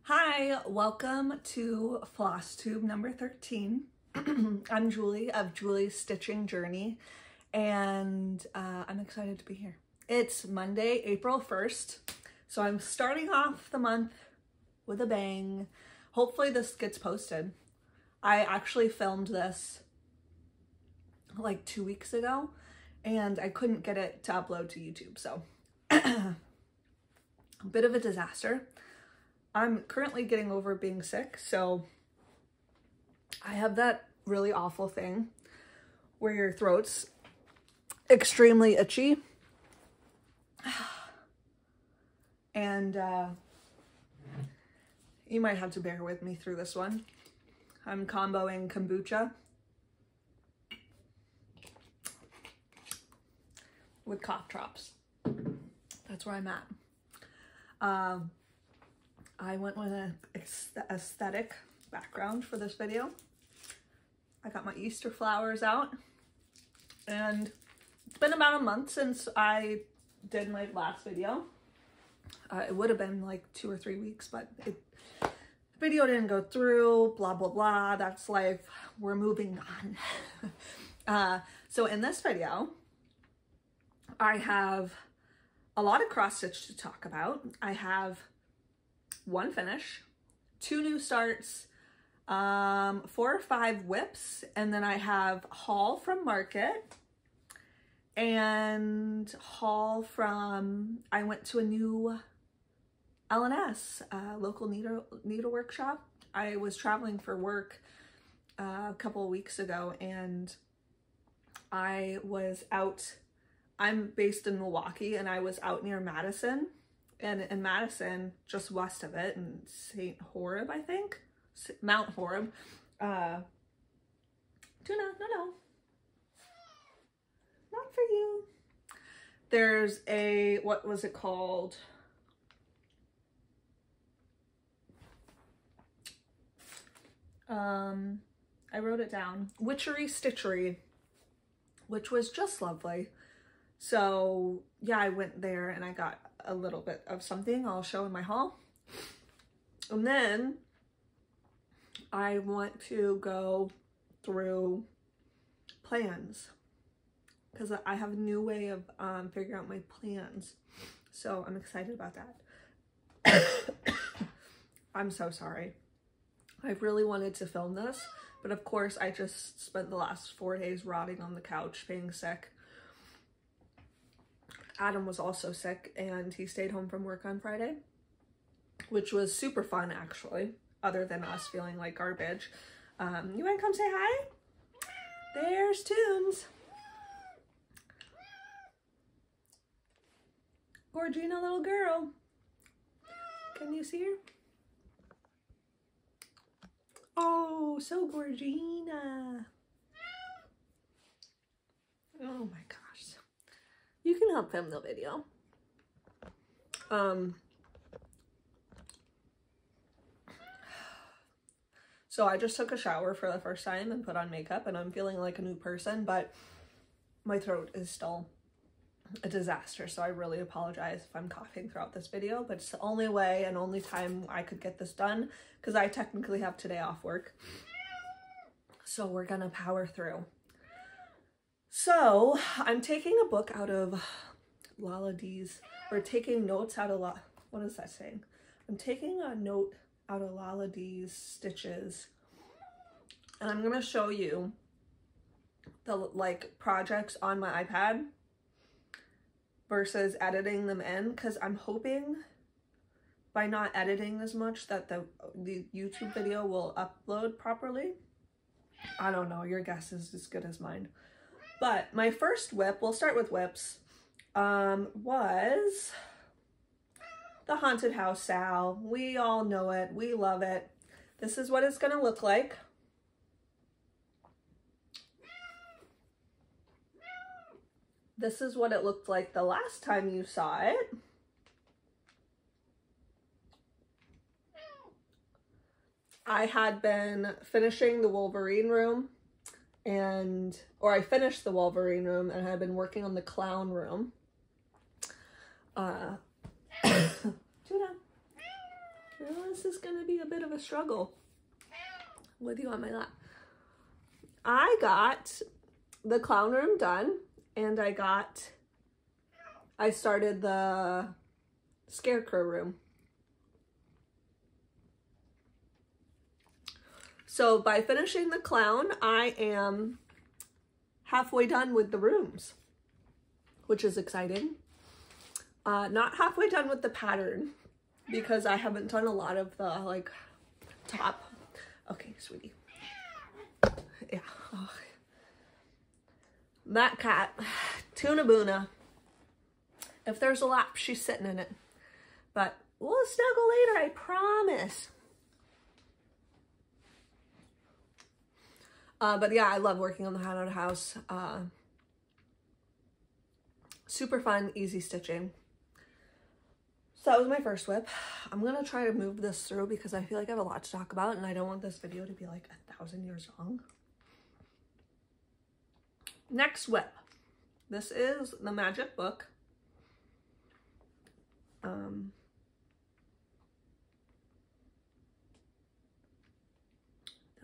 Hi, welcome to Flosstube number 13. I'm Julie of Julie's Stitching Journey, and I'm excited to be here. It's Monday, April 1st, so I'm starting off the month with a bang. Hopefully this gets posted. I actually filmed this like 2 weeks ago, and I couldn't get it to upload to YouTube, so a bit of a disaster. I'm currently getting over being sick, so I have that really awful thing where your throat's extremely itchy. And you might have to bear with me through this one. I'm comboing kombucha with cough drops. That's where I'm at. I went with an aesthetic background for this video. I got my Easter flowers out, and it's been about a month since I did my last video. It would have been like 2 or 3 weeks, but the video didn't go through, blah, blah, blah. That's life. We're moving on. So in this video, I have a lot of cross stitch to talk about. I have one finish, 2 new starts, 4 or 5 whips, and then I have haul from Market and haul from, I went to a new L&S, local needlework shop. I was traveling for work a couple of weeks ago, and I was out, I'm based in Milwaukee, and I was out near Madison. And in Madison, just west of it, in St. Horeb, I think, Mount Horeb, Tuna, no, not for you. There's a, what was it called? I wrote it down, Witchery Stitchery, which was just lovely. So yeah, I went there and I got a little bit of something I'll show in my haul. And then I want to go through plans because I have a new way of figuring out my plans. So I'm excited about that. I'm so sorry. I really wanted to film this, but of course I just spent the last 4 days rotting on the couch being sick. Adam was also sick, and he stayed home from work on Friday, which was super fun, actually, other than us feeling like garbage. You want to come say hi? There's Tunes. Gorgina little girl. Can you see her? Oh, so Gorgina. Oh my gosh. You can help film the video. So I just took a shower for the first time and put on makeup, and I'm feeling like a new person, but my throat is still a disaster. So I really apologize if I'm coughing throughout this video, but it's the only way and only time I could get this done because I technically have today off work. So we're gonna power through. So I'm taking a book out of Lala D's, or taking notes out of what is that saying? I'm taking a note out of Lala D's stitches, and I'm gonna show you the like projects on my iPad versus editing them in, because I'm hoping by not editing as much that the YouTube video will upload properly. I don't know, your guess is as good as mine. But my first whip, we'll start with whips, was the Haunted House Sal. We all know it. We love it. This is what it's going to look like. This is what it looked like the last time you saw it. I had been finishing the Wolverine room, or I finished the Wolverine room and had been working on the clown room. Tuna, This is going to be a bit of a struggle with you on my lap. I got the clown room done, and I started the scarecrow room. So by finishing the clown, I am halfway done with the rooms, which is exciting. Not halfway done with the pattern because I haven't done a lot of the like top. Okay, sweetie. Yeah. Oh. That cat, Tuna Boona. If there's a lap, she's sitting in it. But we'll snuggle later, I promise. But yeah, I love working on the Haunted House. Super fun, easy stitching. So that was my first whip. I'm gonna try to move this through because I feel like I have a lot to talk about and I don't want this video to be like 1,000 years long. Next whip. This is the Magic Book. The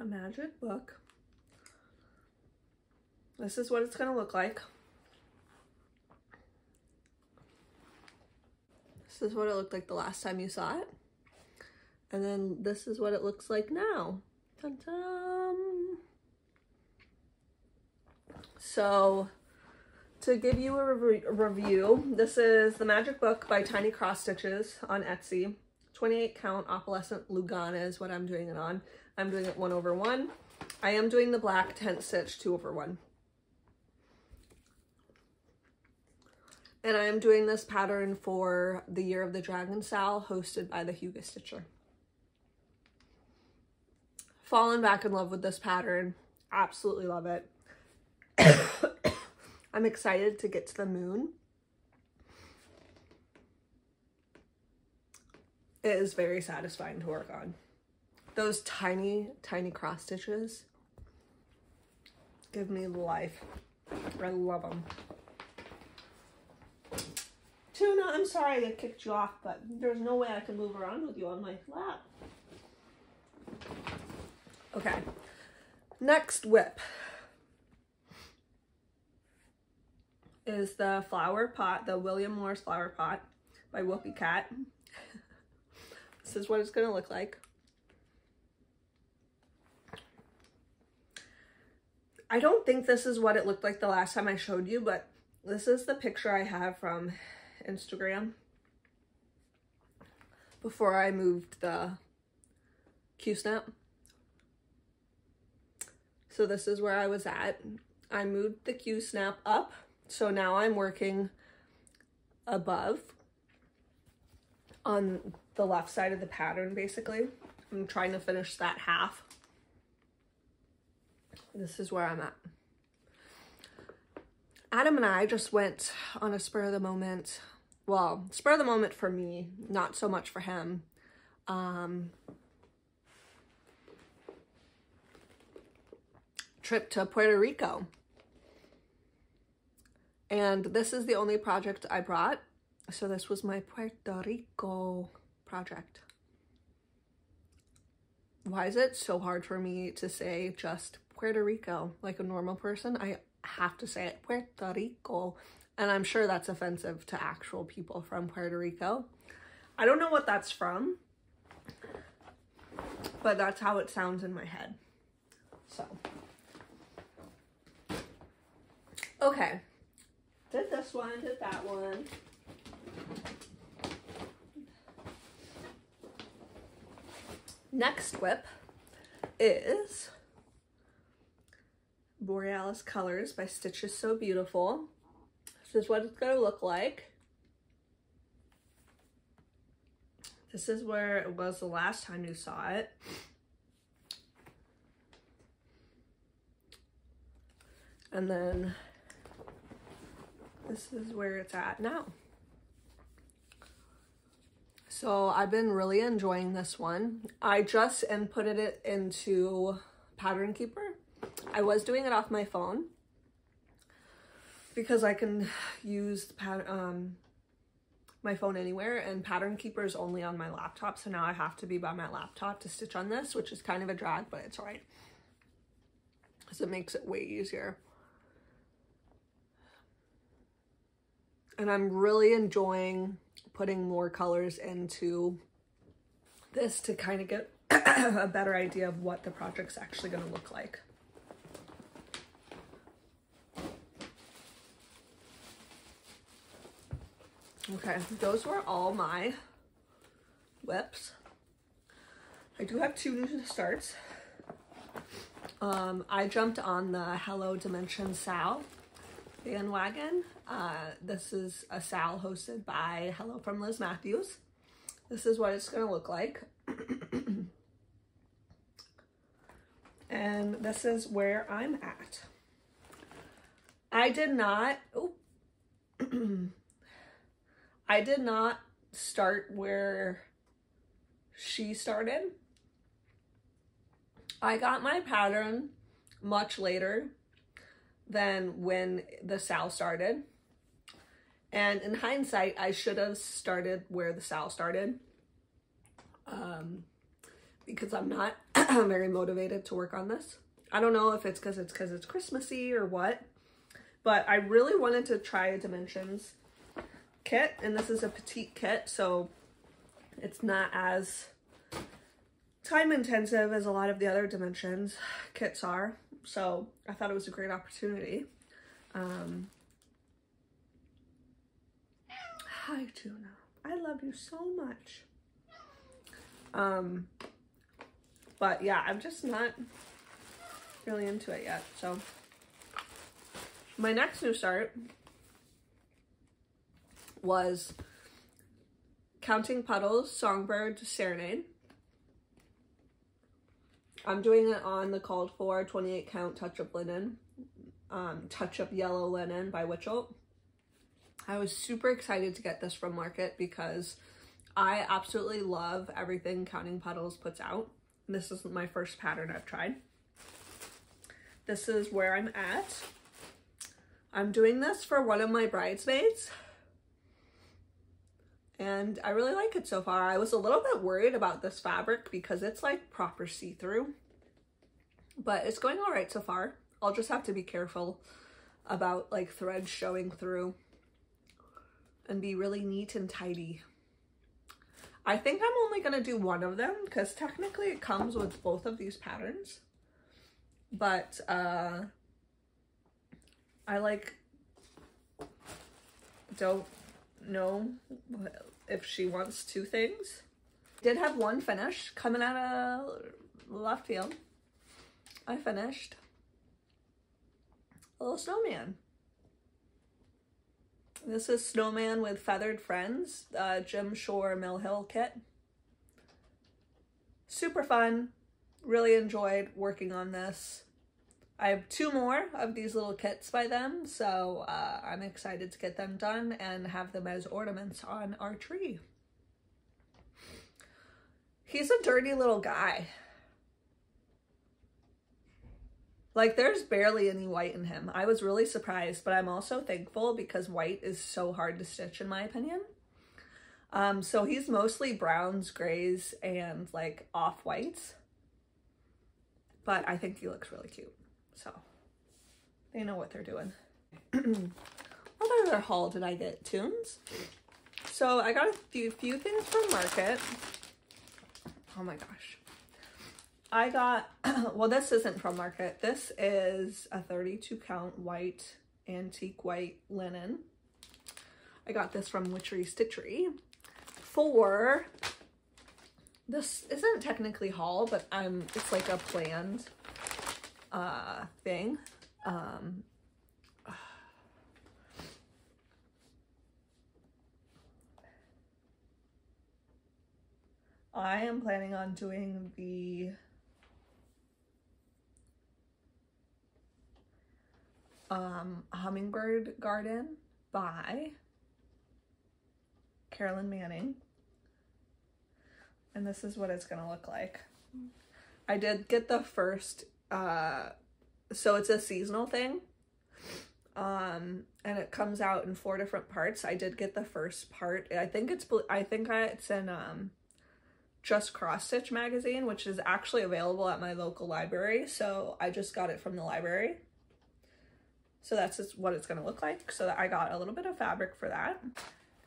Magic Book. This is what it's gonna look like. This is what it looked like the last time you saw it. And then this is what it looks like now. Dun-dun. So, to give you a review, this is the Magic Book by Tinycrossstiches on Etsy. 28 count opalescent Lugana is what I'm doing it on. I'm doing it 1/1. I am doing the black tent stitch 2/1. And I am doing this pattern for the Year of the Dragon Sal, hosted by the Hugo Stitcher. Fallen back in love with this pattern. Absolutely love it. I'm excited to get to the moon. It is very satisfying to work on. Those tiny, tiny cross stitches give me life. I love them. Tuna, I'm sorry I kicked you off, but there's no way I can move around with you on my lap. Okay, next whip is the flower pot, the William Morris flower pot by Whoopicat. This is what it's gonna look like. I don't think this is what it looked like the last time I showed you, but this is the picture I have from Instagram before I moved the Q-snap. So this is where I was at. I moved the Q-snap up, so now I'm working above on the left side of the pattern, basically. I'm trying to finish that half. This is where I'm at. Adam and I just went on a spur of the moment, well, spur of the moment for me, not so much for him. Trip to Puerto Rico. And this is the only project I brought. So this was my Puerto Rico project. Why is it so hard for me to say just Puerto Rico like a normal person? I have to say it, Puerto Rico. And I'm sure that's offensive to actual people from Puerto Rico. I don't know what that's from, but that's how it sounds in my head. So, okay. Did this one, did that one. Next whip is Boreals Colors by StichesSewBeautiful. This is what it's going to look like. This is where it was the last time you saw it. And then this is where it's at now. So I've been really enjoying this one. I just inputted it into Pattern Keeper. I was doing it off my phone because I can use my phone anywhere, and Pattern Keeper is only on my laptop, so now I have to be by my laptop to stitch on this, which is kind of a drag, but it's alright because it makes it way easier. And I'm really enjoying putting more colors into this to kind of get a better idea of what the project's actually going to look like. Okay, those were all my whips. I do have 2 new starts. I jumped on the Hello Dimension Sal bandwagon. This is a Sal hosted by Hello from Liz Matthews. This is what it's going to look like. And this is where I'm at. I did not, I did not start where she started. I got my pattern much later than when the Sal started. And in hindsight, I should have started where the Sal started. Because I'm not very motivated to work on this. I don't know if it's because it's Christmassy or what, but I really wanted to try a Dimensions kit, and this is a petite kit, so it's not as time intensive as a lot of the other Dimensions kits are. So I thought it was a great opportunity. Hi, Tuna. I love you so much. But yeah, I'm just not really into it yet. So my next new start was Counting Puddles Songbird Serenade. I'm doing it on the called for 28 count touch-up linen, touch-up yellow linen by Witchelt. I was super excited to get this from Market because I absolutely love everything Counting Puddles puts out. This is my first pattern I've tried. This is where I'm at. I'm doing this for one of my bridesmaids, and I really like it so far. I was a little bit worried about this fabric because it's like proper see-through, but it's going all right so far. I'll just have to be careful about like threads showing through and be really neat and tidy. I think I'm only gonna do one of them because technically it comes with both of these patterns, but I like don't know if she wants 2 things. Did have one finish coming out of left field. I finished a little snowman. This is Snowman with Feathered Friends, Jim Shore Mill Hill kit. Super fun. Really enjoyed working on this. I have 2 more of these little kits by them, so I'm excited to get them done and have them as ornaments on our tree. He's a dirty little guy. Like, there's barely any white in him. I was really surprised, but I'm also thankful because white is so hard to stitch in my opinion. So he's mostly browns, grays, and like off-whites. But I think he looks really cute. So they know what they're doing. What other haul did I get, Tunes? So I got a few things from Market. Oh my gosh. I got, well, this isn't from Market. This is a 32 count white, antique white linen. I got this from Witchery Stitchery for, this isn't technically haul, but it's like a planned thing. I am planning on doing the Hummingbird Garden by Carolyn Manning, and this is what it's gonna look like. I did get the first so it's a seasonal thing. and it comes out in 4 different parts. I did get the first part. I think it's in Just Cross Stitch magazine, which is actually available at my local library. So I just got it from the library. So that's just what it's going to look like. So I got a little bit of fabric for that.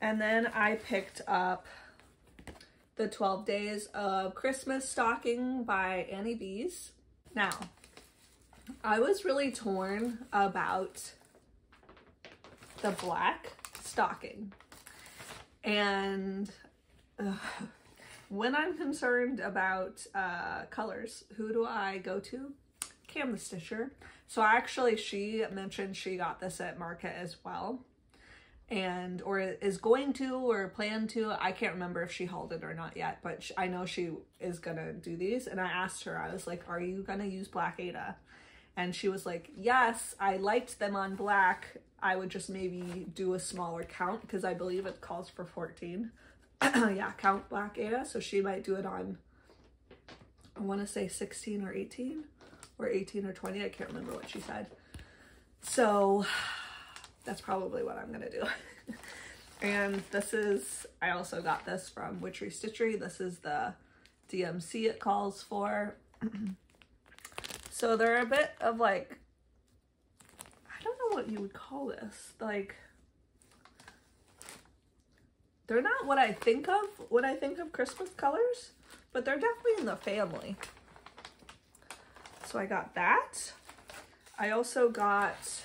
And then I picked up the 12 Days of Christmas Stocking by Annie Bees. Now, I was really torn about the black stocking. And when I'm concerned about colors, who do I go to? Cam the Stitcher. So actually she mentioned she got this at Market as well, and or is going to or plan to. I can't remember if she hauled it or not yet, but I know she is gonna do these. And I asked her, I was like, are you gonna use Black Ada? And she was like, yes, I liked them on black. I would just maybe do a smaller count because I believe it calls for 14. Yeah, count Black Ada. So she might do it on, I want to say 16 or 18 or 18 or 20. I can't remember what she said. So that's probably what I'm going to do. And this is, I also got this from Witchery Stitchery. This is the DMC it calls for. So they're a bit of like, I don't know what you would call this. Like, they're not what I think of when I think of Christmas colors, but they're definitely in the family. So I got that. I also got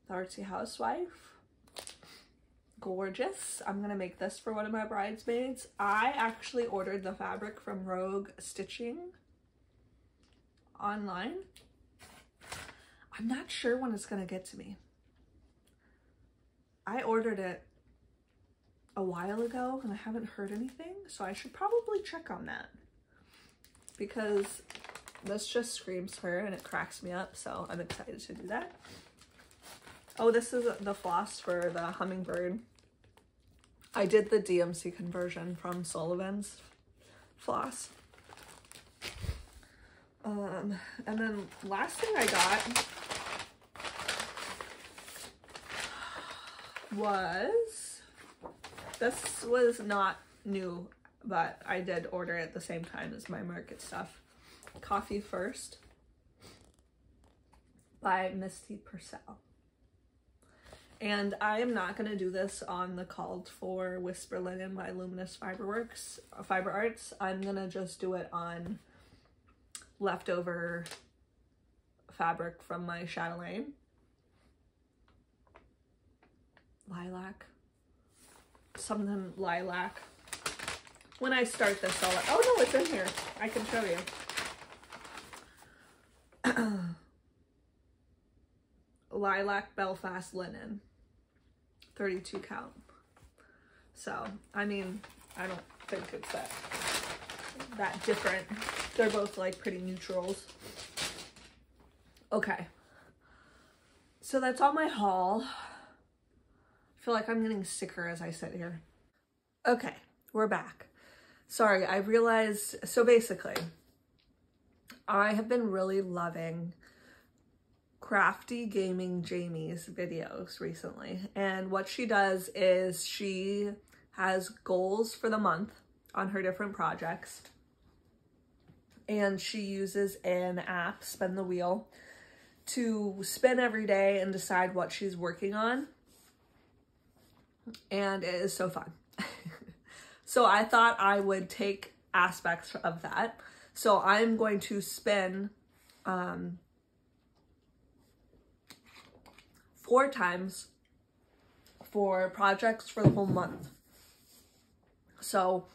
the Artsy Housewife. Gorgeous. I'm gonna make this for one of my bridesmaids. I actually ordered the fabric from Rogue Stitching online. I'm not sure when it's gonna get to me. I ordered it a while ago and I haven't heard anything, so I should probably check on that because this just screams her and it cracks me up, so I'm excited to do that. Oh, this is the floss for the hummingbird. I did the DMC conversion from Sullivan's floss. And then last thing I got was, this was not new, but I did order it at the same time as my Market stuff. Coffee First by Misty Purcell. And I am not going to do this on the called for Whisper Linen by Luminous Fiber Arts. I'm going to just do it on leftover fabric from my chatelaine. Lilac. Something lilac. When I start this, I'll, oh no, it's in here. I can show you. Lilac Belfast Linen. 32 count. So, I mean, I don't think it's that different. They're both like pretty neutrals. Okay. So that's all my haul. I feel like I'm getting sicker as I sit here. Okay, we're back. Sorry, I realized, so basically, I have been really loving Crafty Gaming Jamie's videos recently. And what she does is she has goals for the month on her different projects. And she uses an app, Spin the Wheel, to spin every day and decide what she's working on. And it is so fun. So I thought I would take aspects of that. So I'm going to spin 4 times for projects for the whole month. So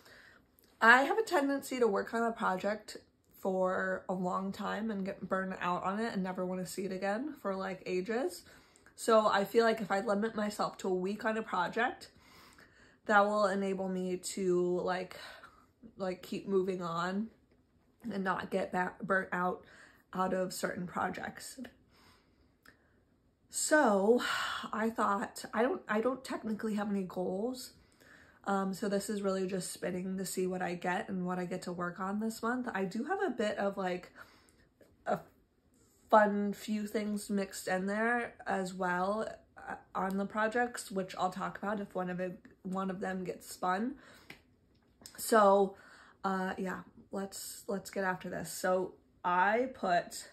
I have a tendency to work on a project for a long time and get burned out on it and never want to see it again for like ages. So I feel like if I limit myself to a week on a project, that will enable me to like keep moving on and not get burnt out of certain projects. So I thought, I don't technically have any goals. So this is really just spinning to see what I get and what I get to work on this month. I do have a bit of like a fun few things mixed in there as well on the projects, which I'll talk about if one of them gets spun. So yeah, let's get after this. So I put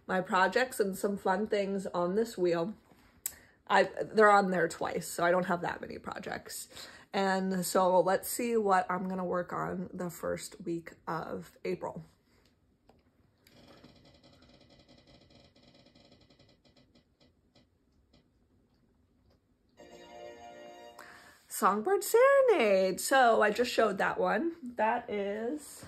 my projects and some fun things on this wheel. They're on there twice, so I don't have that many projects. And so let's see what I'm gonna work on the first week of April. Songbird Serenade. So I just showed that one. That is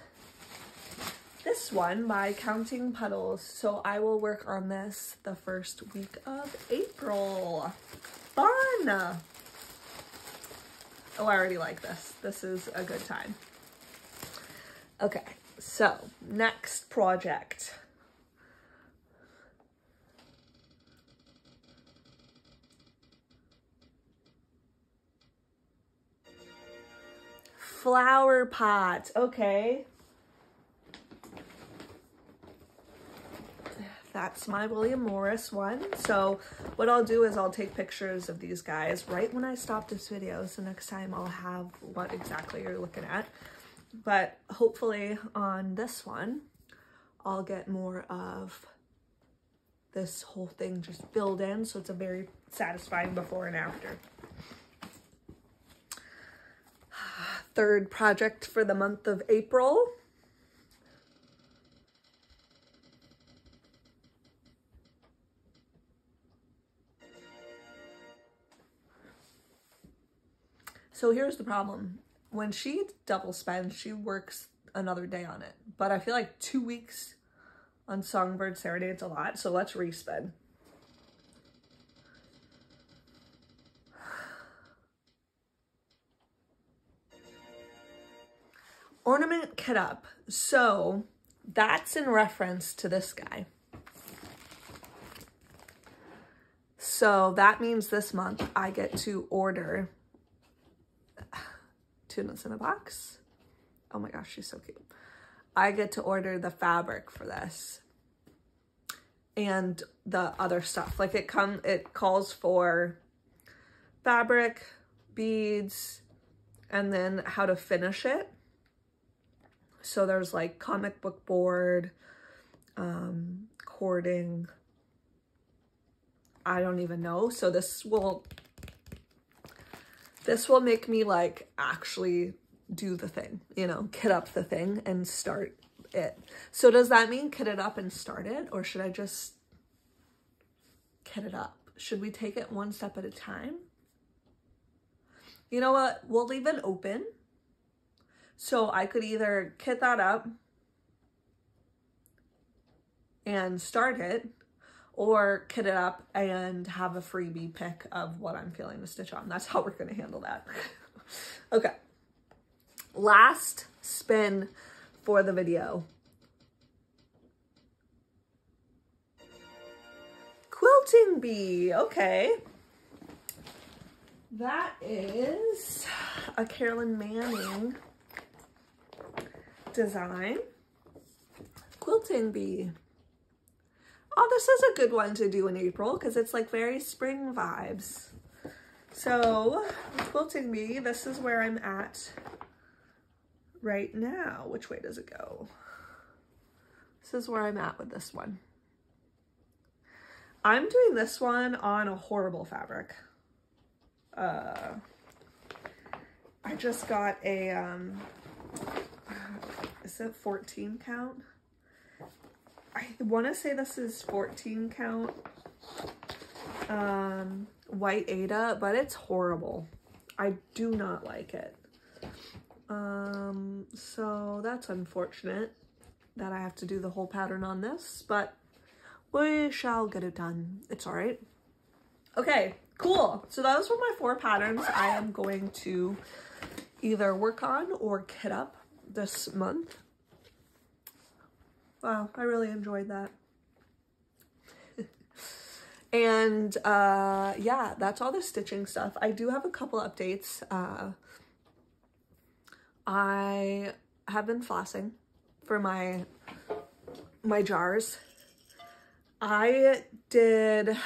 this one by Counting Puddles. So I will work on this the first week of April. Fun! Oh, I already like this. This is a good time. Okay, so next project. Flower pot. Okay. That's my William Morris one. So what I'll do is I'll take pictures of these guys right when I stop this video. So next time I'll have what exactly you're looking at. But hopefully on this one, I'll get more of this whole thing just filled in. So it's a very satisfying before and after. Third project for the month of April. So here's the problem. When she double spends, she works another day on it. But I feel like 2 weeks on Songbird Serenade's a lot, so let's respin. Ornament Kit Up. So that's in reference to this guy. So that means this month I get to order tunas in a box. Oh my gosh, she's so cute. I get to order the fabric for this and the other stuff. Like it calls for fabric, beads, and then how to finish it. So there's like comic book board, cording, I don't even know. So this will make me like actually do the thing, you know, kit up the thing and start it. So does that mean kit it up and start it? Or should I just kit it up? Should we take it one step at a time? You know what? We'll leave it open. So I could either kit that up and start it, or kit it up and have a freebie pick of what I'm feeling to stitch on. That's how we're gonna handle that. Okay, last spin for the video. Quilting Bee, okay. That is a Carolyn Manning design. Quilting Bee. Oh, this is a good one to do in April because it's like very spring vibes. So, Quilting Bee, this is where I'm at right now. Which way does it go? This is where I'm at with this one. I'm doing this one on a horrible fabric. I just got a, is it 14 count? I want to say this is 14 count white Aida, but it's horrible. I do not like it. So that's unfortunate that I have to do the whole pattern on this, but we shall get it done. It's all right. Okay, cool. So those were my 4 patterns I am going to either work on or kit up this month. Wow, I really enjoyed that. And yeah, that's all the stitching stuff. I do have a couple updates. I have been flossing for my my jars. I DNF'd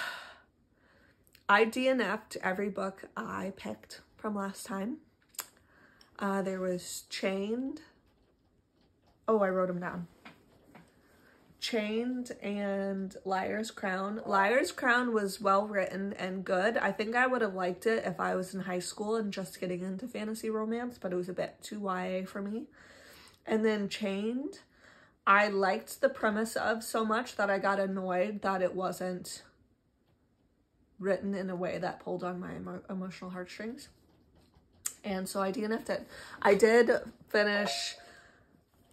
every book I picked from last time. There was Chained. Oh, I wrote them down. Chained and Liar's Crown. Liar's Crown was well written and good. I think I would have liked it if I was in high school and just getting into fantasy romance, but it was a bit too YA for me. And then Chained, I liked the premise of so much that I got annoyed that it wasn't written in a way that pulled on my emotional heartstrings. And so I DNF'd it. I did finish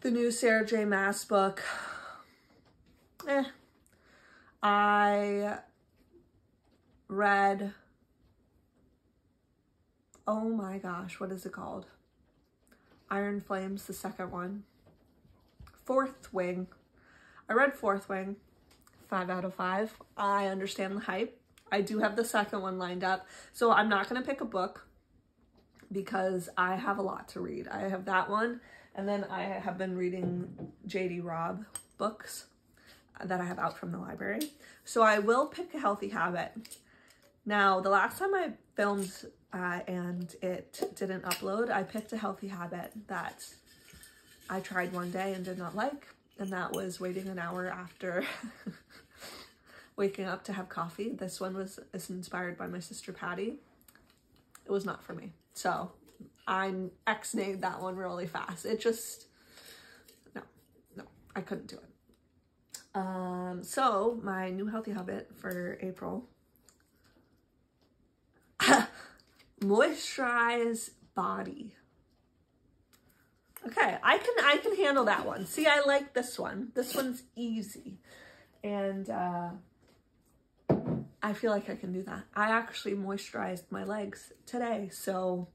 the new Sarah J. Maas book. I read, oh my gosh, what is it called? Iron Flames, the second one. Fourth Wing. I read Fourth Wing, 5 out of 5. I understand the hype. I do have the second one lined up. So I'm not going to pick a book because I have a lot to read. I have that one, and then I have been reading J.D. Robb books that I have out from the library. So I will pick a healthy habit. Now, the last time I filmed and it didn't upload, I picked a healthy habit that I tried one day and did not like, and that was waiting an hour after waking up to have coffee. This one is inspired by my sister Patty. It was not for me. So I X-nayed that one really fast. It just, no, I couldn't do it. So my new healthy habit for April, moisturize body. Okay, I can handle that one. See, I like this one. This one's easy. And I feel like I can do that. I actually moisturized my legs today, so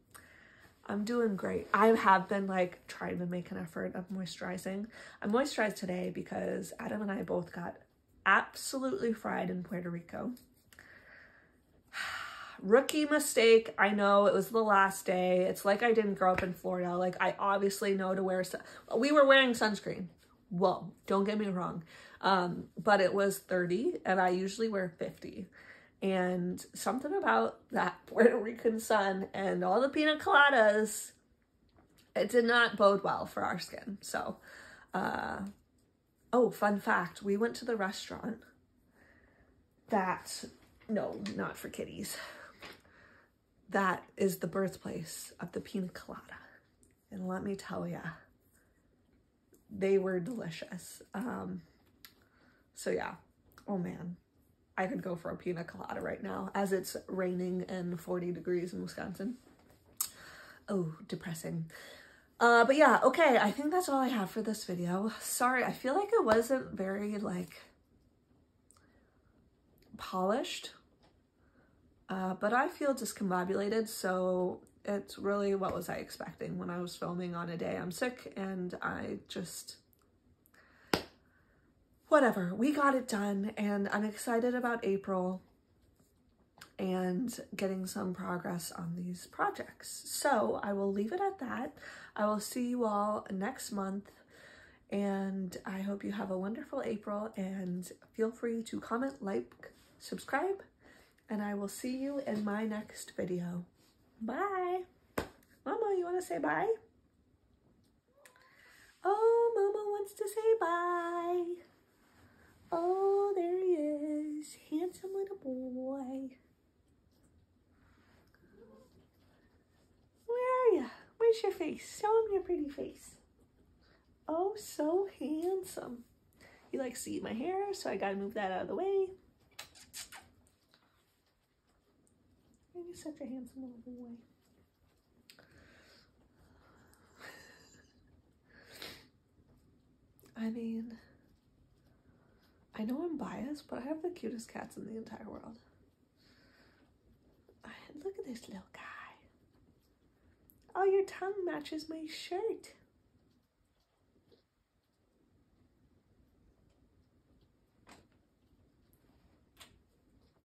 I'm doing great. I have been like trying to make an effort of moisturizing. I moisturized today because Adam and I both got absolutely fried in Puerto Rico. Rookie mistake. I know, it was the last day. It's like I didn't grow up in Florida. Like, I obviously know to wear, we were wearing sunscreen. Whoa, don't get me wrong. But it was 30 and I usually wear 50. And something about that Puerto Rican sun and all the pina coladas, it did not bode well for our skin. So, oh, fun fact, we went to the restaurant that, no, not for kitties, that is the birthplace of the pina colada. And let me tell ya, they were delicious. So yeah, oh man, I could go for a pina colada right now as it's raining and 40 degrees in Wisconsin. Oh, depressing. But yeah, okay, I think that's all I have for this video. Sorry, I feel like it wasn't very like polished, but I feel discombobulated, so it's really, what was I expecting when I was filming on a day I'm sick, and I just, whatever, we got it done, and I'm excited about April and getting some progress on these projects. So I will leave it at that. I will see you all next month, and I hope you have a wonderful April, and feel free to comment, like, subscribe, and I will see you in my next video. Bye. Mama, you want to say bye? Oh, Mama wants to say bye. Oh, there he is. Handsome little boy. Where are you? Where's your face? Show him your pretty face. Oh, so handsome. He likes to eat my hair, so I gotta move that out of the way. He's such a handsome little boy. I mean, I know I'm biased, but I have the cutest cats in the entire world. Look at this little guy. Oh, your tongue matches my shirt.